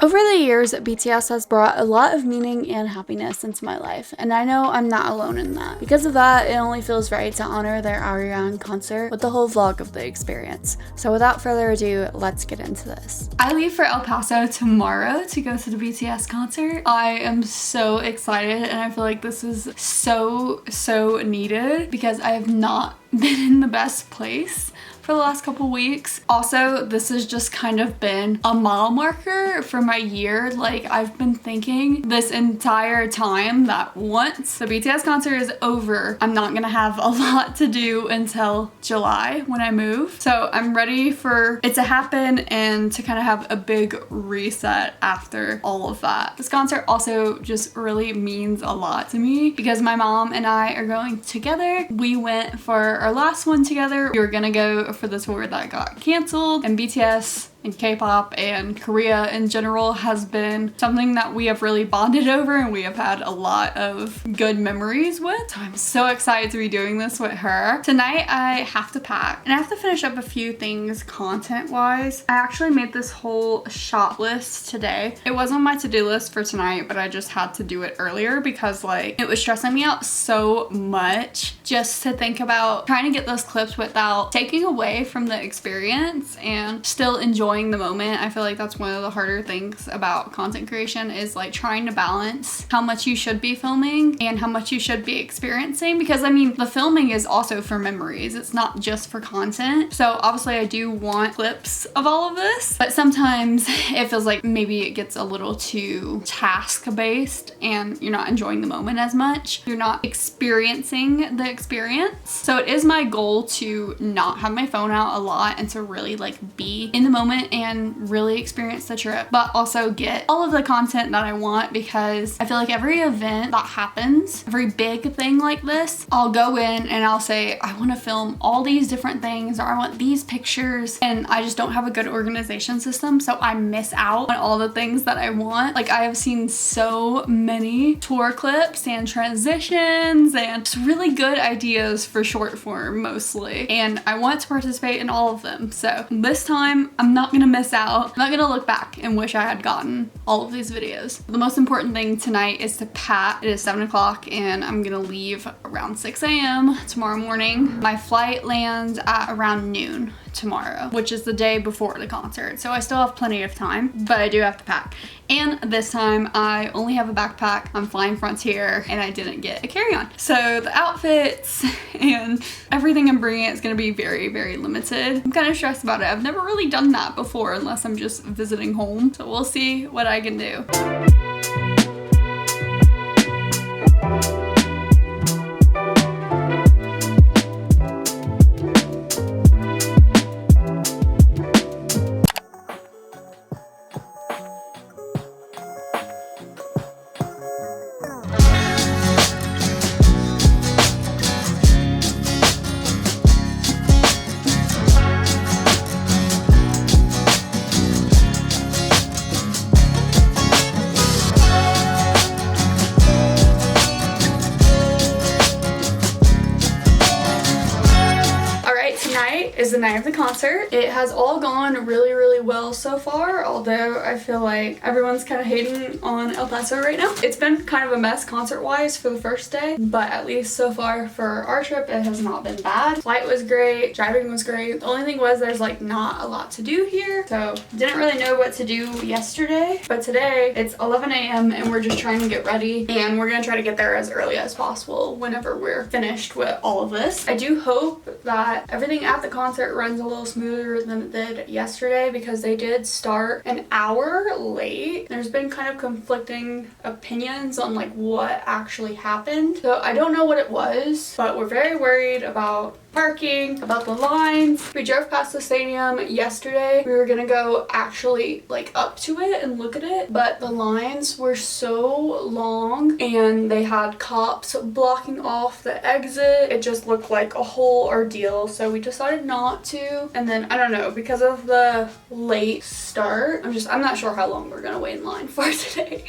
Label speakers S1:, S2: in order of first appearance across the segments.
S1: Over the years, BTS has brought a lot of meaning and happiness into my life, and I know I'm not alone in that. Because of that, it only feels right to honor their ARIRANG concert with the whole vlog of the experience. So without further ado, let's get into this. I leave for El Paso tomorrow to go to the BTS concert. I am so excited, and I feel like this is so needed because I have not been in the best place for the last couple weeks. Also, this has just kind of been a mile marker for my year. Like, I've been thinking this entire time that once the BTS concert is over, I'm not gonna have a lot to do until July when I move. So I'm ready for it to happen and to kind of have a big reset after all of that. This concert also just really means a lot to me because my mom and I are going together. We went for our last one together. We were gonna go for the tour that got canceled, and BTS and K-pop and Korea in general has been something that we have really bonded over and we have had a lot of good memories with. So I'm so excited to be doing this with her. Tonight I have to pack and I have to finish up a few things content wise. I actually made this whole shot list today. It was on my to-do list for tonight, but I just had to do it earlier because like it was stressing me out so much just to think about trying to get those clips without taking away from the experience and still enjoying the moment. I feel like that's one of the harder things about content creation is like trying to balance how much you should be filming and how much you should be experiencing, because I mean the filming is also for memories, it's not just for content. So obviously I do want clips of all of this, but sometimes it feels like maybe it gets a little too task based and you're not enjoying the moment as much, you're not experiencing the experience. So it is my goal to not have my phone out a lot and to really like be in the moment and really experience the trip, but also get all of the content that I want, because I feel like every event that happens, every big thing like this, I'll go in and I'll say I want to film all these different things or I want these pictures, and I just don't have a good organization system, so I miss out on all the things that I want. Like I have seen so many tour clips and transitions and just really good ideas for short form mostly, and I want to participate in all of them. So this time I'm not gonna miss out. I'm not gonna look back and wish I had gotten all of these videos. The most important thing tonight is to pack. It is 7 o'clock and I'm gonna leave around 6 a.m. tomorrow morning. My flight lands at around noon tomorrow, which is the day before the concert. So I still have plenty of time, but I do have to pack. And this time I only have a backpack. I'm flying Frontier and I didn't get a carry-on. So the outfits and everything I'm bringing is gonna be very limited. I'm kind of stressed about it. I've never really done that before unless I'm just visiting home. So we'll see what I can do. Is the night of the concert. It has all gone really well so far, although I feel like everyone's kind of hating on El Paso right now. It's been kind of a mess concert wise for the first day, but at least so far for our trip it has not been bad. Flight was great, driving was great. The only thing was there's like not a lot to do here, so didn't really know what to do yesterday, but today it's 11 a.m. and we're just trying to get ready, and we're gonna try to get there as early as possible whenever we're finished with all of this. I do hope that everything at the concert runs a little smoother than it did yesterday, because they did start an hour late. There's been kind of conflicting opinions on like what actually happened, so I don't know what it was, but we're very worried about parking, about the lines. We drove past the stadium yesterday. We were gonna go actually like up to it and look at it, but the lines were so long and they had cops blocking off the exit. It just looked like a whole ordeal, so we decided not to. And then I don't know, because of the late start, I'm not sure how long we're gonna wait in line for today.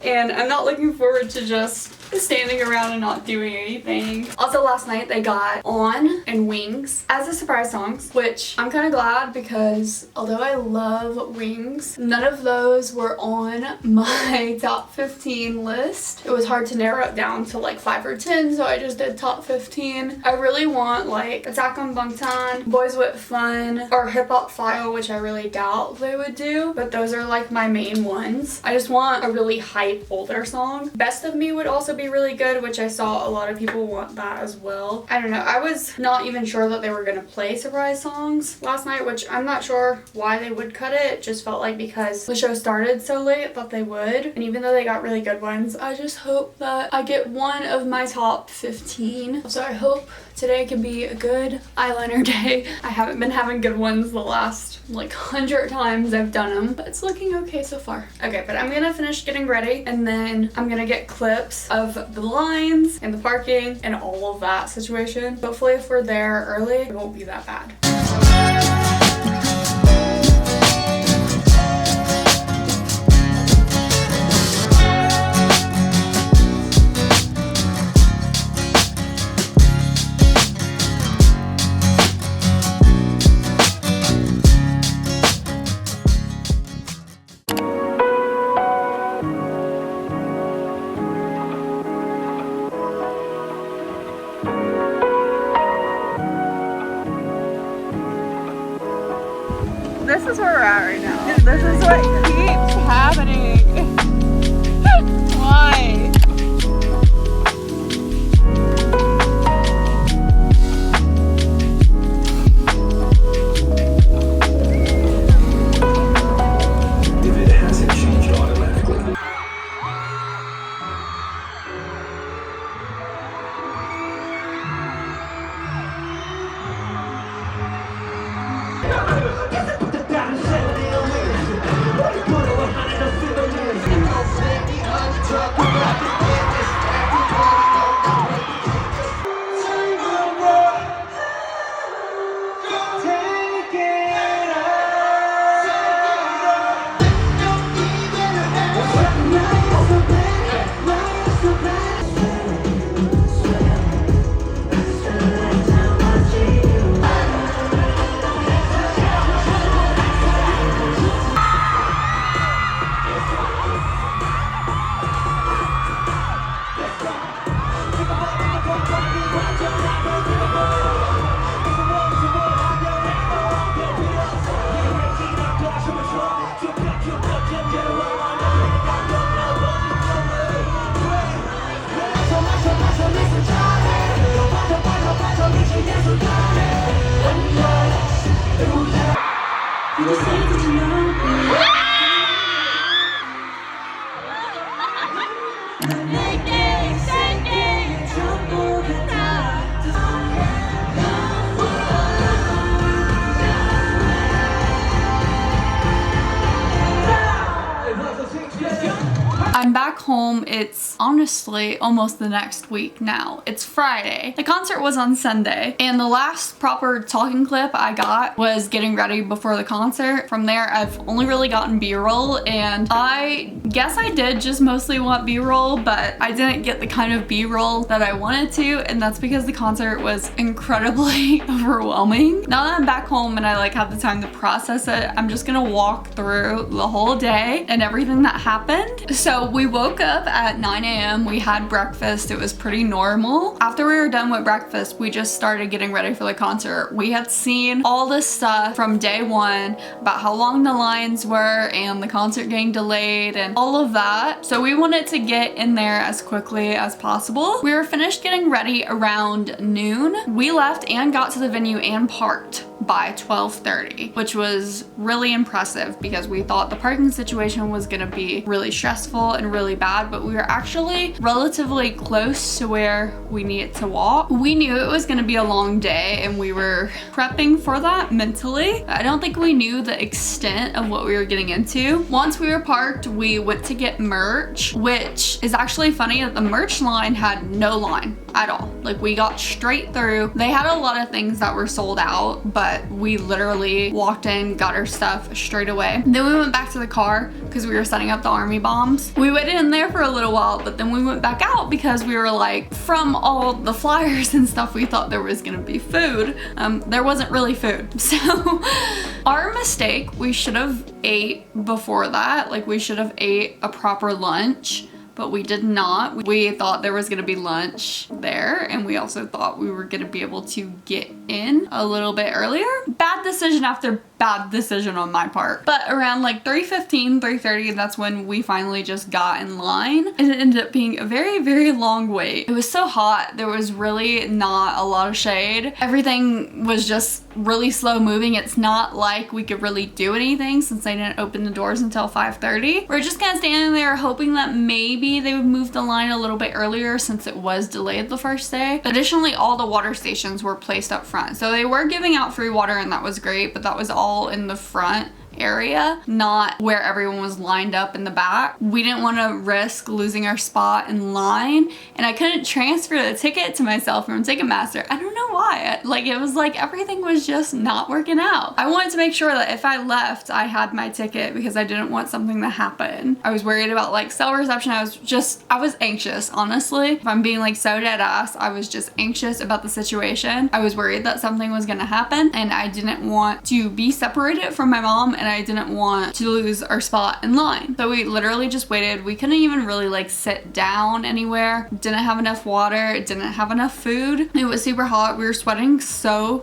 S1: and I'm not looking forward to just standing around and not doing anything. Also last night they got On and Wings as a surprise songs, which I'm kind of glad because although I love Wings, none of those were on my top 15 list. It was hard to narrow it down to like 5 or 10, so I just did top 15. I really want like Attack on Bangtan, Boys with Fun, or Hip Hop File, which I really doubt they would do, but those are like my main ones. I just want a really hype older song. Best of Me would also be really good, which I saw a lot of people want that as well. I don't know, I was not even sure that they were gonna play surprise songs last night, which I'm not sure why they would cut it. It just felt like because the show started so late that they would, and even though they got really good ones, I just hope that I get one of my top 15. So I hope today can be a good eyeliner day. I haven't been having good ones the last like 100 times I've done them, but it's looking okay so far. Okay, but I'm gonna finish getting ready and then I'm gonna get clips of the lines and the parking and all of that situation. Hopefully if we're there early, it won't be that bad.
S2: This is where we're at right now. This is what keeps happening. Why?
S3: If it hasn't changed automatically.
S1: I'm back home. It's honestly almost the next week now. It's Friday. The concert was on Sunday, and the last proper talking clip I got was getting ready before the concert. From there, I've only really gotten B-roll, and I guess I did just mostly want B-roll, but I didn't get the kind of B-roll that I wanted to, and that's because the concert was incredibly overwhelming. Now that I'm back home and I like have the time to process it, I'm just gonna walk through the whole day and everything that happened. So we woke up at 9 a.m. We had breakfast. It was pretty normal. After we were done with breakfast, we just started getting ready for the concert. We had seen all this stuff from day one about how long the lines were and the concert getting delayed and all of that. So we wanted to get in there as quickly as possible. We were finished getting ready around noon. We left and got to the venue and parked by 12:30, which was really impressive because we thought the parking situation was gonna be really stressful and really bad, but we were actually relatively close to where we needed to walk. We knew it was gonna be a long day and we were prepping for that mentally. I don't think we knew the extent of what we were getting into. Once we were parked, we went to get merch, which is actually funny that the merch line had no line. at all. Like, we got straight through. They had a lot of things that were sold out, but we literally walked in, got our stuff straight away. Then we went back to the car because we were setting up the army bombs. We waited in there for a little while, but then we went back out because we were like, from all the flyers and stuff, we thought there was gonna be food. There wasn't really food. So our mistake, we should have ate before that. Like, we should have ate a proper lunch, but we did not. We thought there was gonna be lunch there, and we also thought we were gonna be able to get in a little bit earlier. Bad decision after bad decision on my part. But around like 3:15, 3:30, that's when we finally just got in line, and it ended up being a very, very long wait. It was so hot. There was really not a lot of shade. Everything was just really slow moving. It's not like we could really do anything since they didn't open the doors until 5:30. We're just kind of standing there hoping that maybe they would move the line a little bit earlier since it was delayed the first day. Additionally, all the water stations were placed up front. So they were giving out free water, and that was great, but that was all in the front area, not where everyone was lined up in the back. We didn't want to risk losing our spot in line, and I couldn't transfer the ticket to myself from Ticketmaster. I don't know why. Like, it was like everything was just not working out. I wanted to make sure that if I left, I had my ticket because I didn't want something to happen. I was worried about like cell reception. I was anxious, honestly. If I'm being like so dead ass, I was just anxious about the situation. I was worried that something was gonna happen, and I didn't want to be separated from my mom, and I didn't want to lose our spot in line. So we literally just waited. We couldn't even really like sit down anywhere. Didn't have enough water. Didn't have enough food. It was super hot. We were sweating so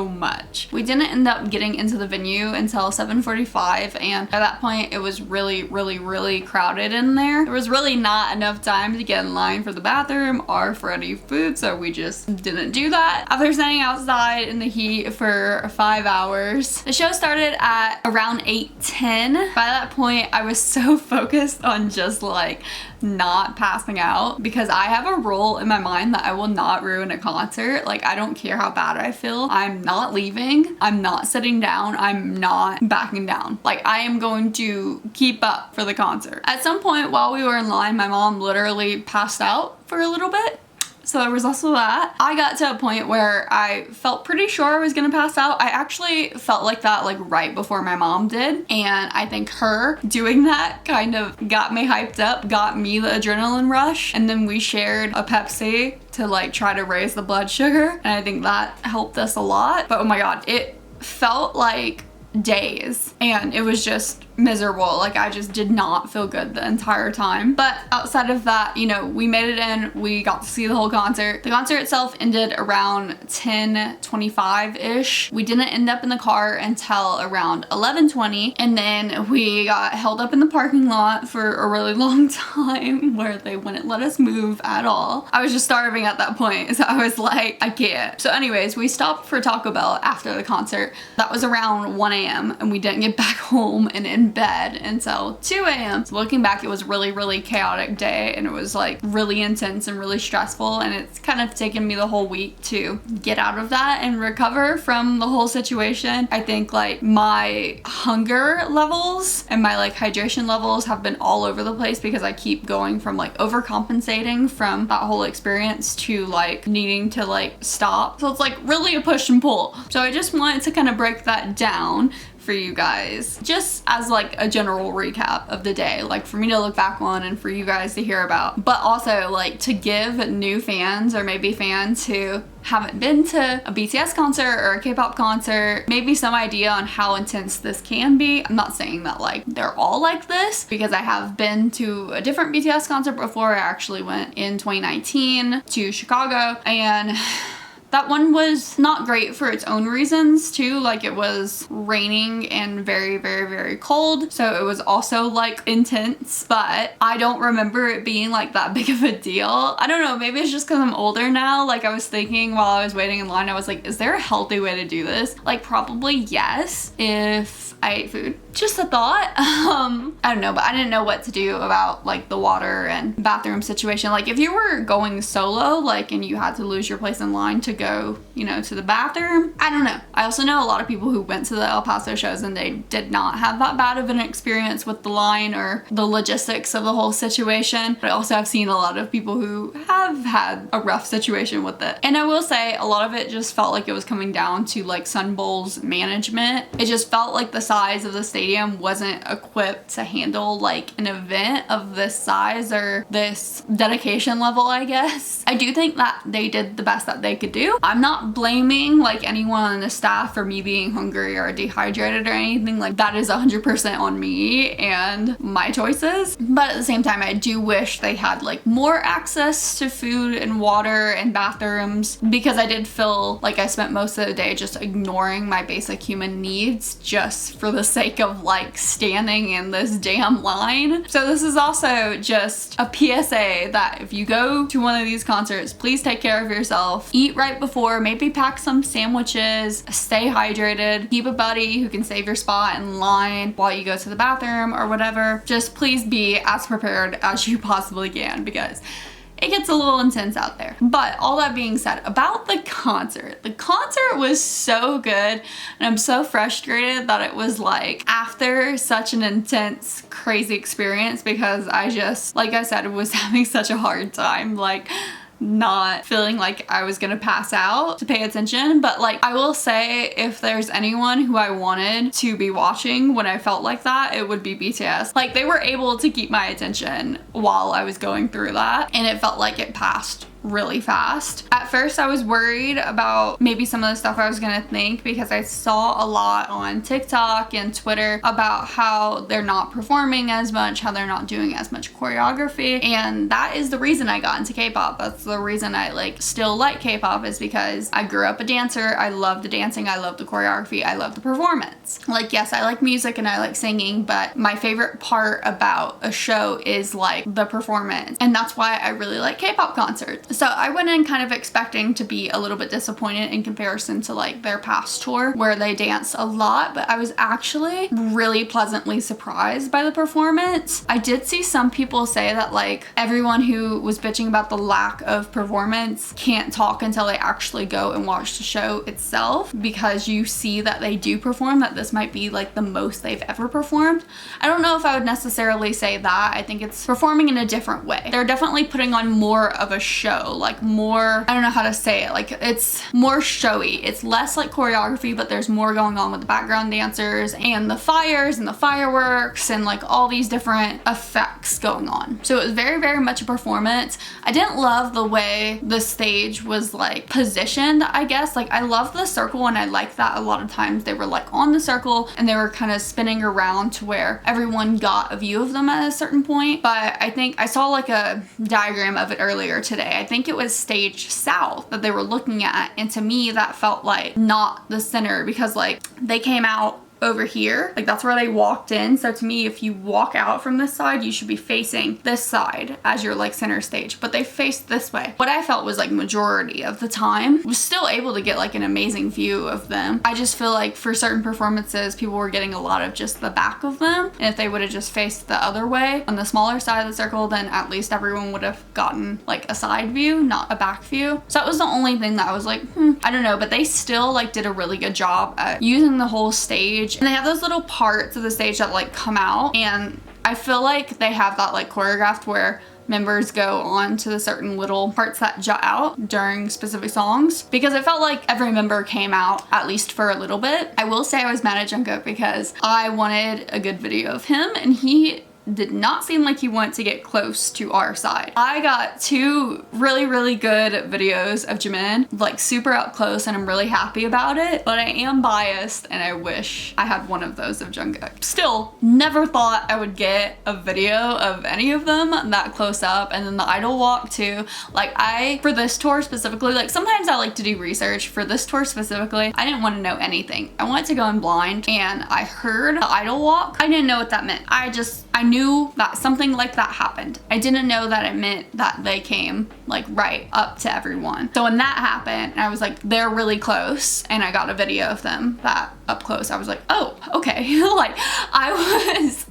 S1: much. We didn't end up getting into the venue until 7:45, and at that point it was really crowded in there. There was really not enough time to get in line for the bathroom or for any food, so we just didn't do that. After standing outside in the heat for 5 hours, the show started at around 8:10. By that point, I was so focused on just like not passing out, because I have a rule in my mind that I will not ruin a concert. Like, I don't care how bad I feel. I'm not leaving. I'm not sitting down. I'm not backing down. Like, I am going to keep up for the concert. At some point while we were in line, my mom literally passed out for a little bit. So there was also that. I got to a point where I felt pretty sure I was gonna pass out. I actually felt like that like right before my mom did. And I think her doing that kind of got me hyped up, got me the adrenaline rush. And then we shared a Pepsi to like try to raise the blood sugar. And I think that helped us a lot. But oh my God, it felt like days, and it was just miserable. Like, I just did not feel good the entire time. But outside of that, you know, we made it in. We got to see the whole concert. The concert itself ended around 10:25-ish. We didn't end up in the car until around 11:20, and then we got held up in the parking lot for a really long time where they wouldn't let us move at all. I was just starving at that point, so I was like, I can't. So anyways, we stopped for Taco Bell after the concert. That was around 1 a.m. and we didn't get back home and in bed until 2 a.m. So looking back, it was really chaotic day, and it was like really intense and really stressful, and it's kind of taken me the whole week to get out of that and recover from the whole situation. I think like my hunger levels and my like hydration levels have been all over the place because I keep going from like overcompensating from that whole experience to like needing to like stop. So it's like really a push and pull. So I just wanted to kind of break that down for you guys, just as like a general recap of the day, like for me to look back on and for you guys to hear about, but also like to give new fans or maybe fans who haven't been to a BTS concert or a K-pop concert maybe some idea on how intense this can be. I'm not saying that like they're all like this, because I have been to a different BTS concert before. I actually went in 2019 to Chicago, and that one was not great for its own reasons too. Like, it was raining and very cold, so it was also like intense, but I don't remember it being like that big of a deal. I don't know, maybe it's just because I'm older now. Like, I was thinking while I was waiting in line, I was like, is there a healthy way to do this? Like, probably yes, if I ate food. Just a thought. I don't know, but I didn't know what to do about like the water and bathroom situation. Like if you were going solo, like, and you had to lose your place in line to go, you know, to the bathroom, I don't know. I also know a lot of people who went to the El Paso shows and they did not have that bad of an experience with the line or the logistics of the whole situation. But I also have seen a lot of people who have had a rough situation with it. And I will say a lot of it just felt like it was coming down to like Sun Bowl's management. It just felt like the size of the stadium wasn't equipped to handle like an event of this size or this dedication level, I guess. I do think that they did the best that they could do. I'm not blaming like anyone on the staff for me being hungry or dehydrated or anything. Like that is 100% on me and my choices. But at the same time, I do wish they had like more access to food and water and bathrooms, because I did feel like I spent most of the day just ignoring my basic human needs just for the sake of like standing in this damn line. So this is also just a PSA that if you go to one of these concerts, please take care of yourself. Eat right before, maybe pack some sandwiches, stay hydrated, keep a buddy who can save your spot in line while you go to the bathroom or whatever. Just please be as prepared as you possibly can, because it gets a little intense out there. But all that being said, about the concert was so good, and I'm so frustrated that it was like after such an intense, crazy experience, because I just, like I said, was having such a hard time like not feeling like I was gonna pass out to pay attention. But like I will say, if there's anyone who I wanted to be watching when I felt like that, it would be BTS. Like they were able to keep my attention while I was going through that, and it felt like it passed really fast. At first I was worried about maybe some of the stuff I was gonna think, because I saw a lot on TikTok and Twitter about how they're not performing as much, how they're not doing as much choreography, and that is the reason I got into K-pop. That's the reason I like still like K-pop, is because I grew up a dancer. I love the dancing, I love the choreography, I love the performance. Like yes, I like music and I like singing, but my favorite part about a show is like the performance, and that's why I really like K-pop concerts. So I went in kind of expecting to be a little bit disappointed in comparison to like their past tour where they danced a lot, but I was actually really pleasantly surprised by the performance. I did see some people say that like everyone who was bitching about the lack of performance can't talk until they actually go and watch the show itself, because you see that they do perform, that this might be like the most they've ever performed. I don't know if I would necessarily say that. I think it's performing in a different way. They're definitely putting on more of a show, like more, I don't know how to say it, like it's more showy. It's less like choreography, but there's more going on with the background dancers and the fires and the fireworks and like all these different effects going on. So it was very, very much a performance. I didn't love the way the stage was like positioned, I guess. Like I love the circle, and I like that a lot of times they were like on the circle and they were kind of spinning around to where everyone got a view of them at a certain point. But I think I saw like a diagram of it earlier today. I think it was stage south that they were looking at, and to me that felt like not the center, because like they came out over here, like that's where they walked in. So to me, if you walk out from this side, you should be facing this side as your like center stage, but they faced this way. What I felt was like majority of the time was still able to get like an amazing view of them. I just feel like for certain performances, people were getting a lot of just the back of them, and if they would have just faced the other way on the smaller side of the circle, then at least everyone would have gotten like a side view, not a back view. So that was the only thing that I was like, I don't know, but they still like did a really good job at using the whole stage. And they have those little parts of the stage that like come out, and I feel like they have that like choreographed where members go on to the certain little parts that jut out during specific songs, because it felt like every member came out at least for a little bit. I will say I was mad at Jungkook because I wanted a good video of him, and he did not seem like he wanted to get close to our side. I got two really, really good videos of Jimin, like super up close, and I'm really happy about it, but I am biased and I wish I had one of those of Jungkook. Still, never thought I would get a video of any of them that close up, and then the idol walk too. Like for this tour specifically, like sometimes I like to do research. For this tour specifically, I didn't want to know anything. I wanted to go in blind, and I heard the idol walk. I didn't know what that meant. I I knew that something like that happened. I didn't know that it meant that they came like right up to everyone. So when that happened, I was like, they're really close, and I got a video of them that up close. I was like, oh, okay. Like, I was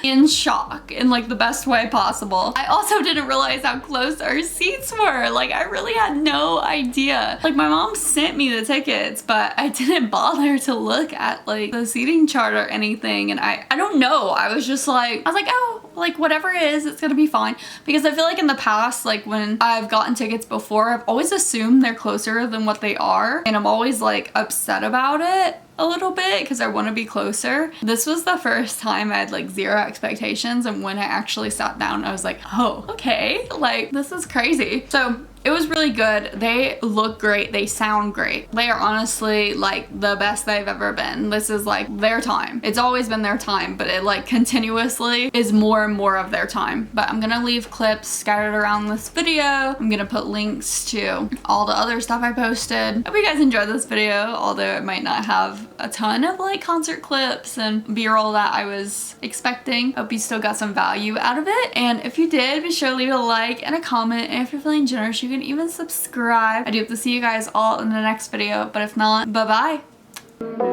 S1: in shock in like the best way possible. I also didn't realize how close our seats were. Like, I really had no idea. Like, my mom sent me the tickets, but I didn't bother to look at like the seating chart or anything, and I don't know. I was just like, I was like, oh, like whatever it is, it's gonna be fine. Because I feel like in the past, like when I've gotten tickets before, I've always assumed they're closer than what they are, and I'm always like upset about it a little bit because I want to be closer. This was the first time I had like zero expectations, and when I actually sat down, I was like, oh, okay, like this is crazy. So it was really good. They look great. They sound great. They are honestly like the best they've ever been. This is like their time. It's always been their time, but it like continuously is more and more of their time. But I'm gonna leave clips scattered around this video. I'm gonna put links to all the other stuff I posted. Hope you guys enjoyed this video, although it might not have a ton of like concert clips and b-roll that I was expecting. Hope you still got some value out of it. And if you did, be sure to leave a like and a comment. And if you're feeling generous, you can even subscribe. I do hope to see you guys all in the next video, but if not, bye-bye.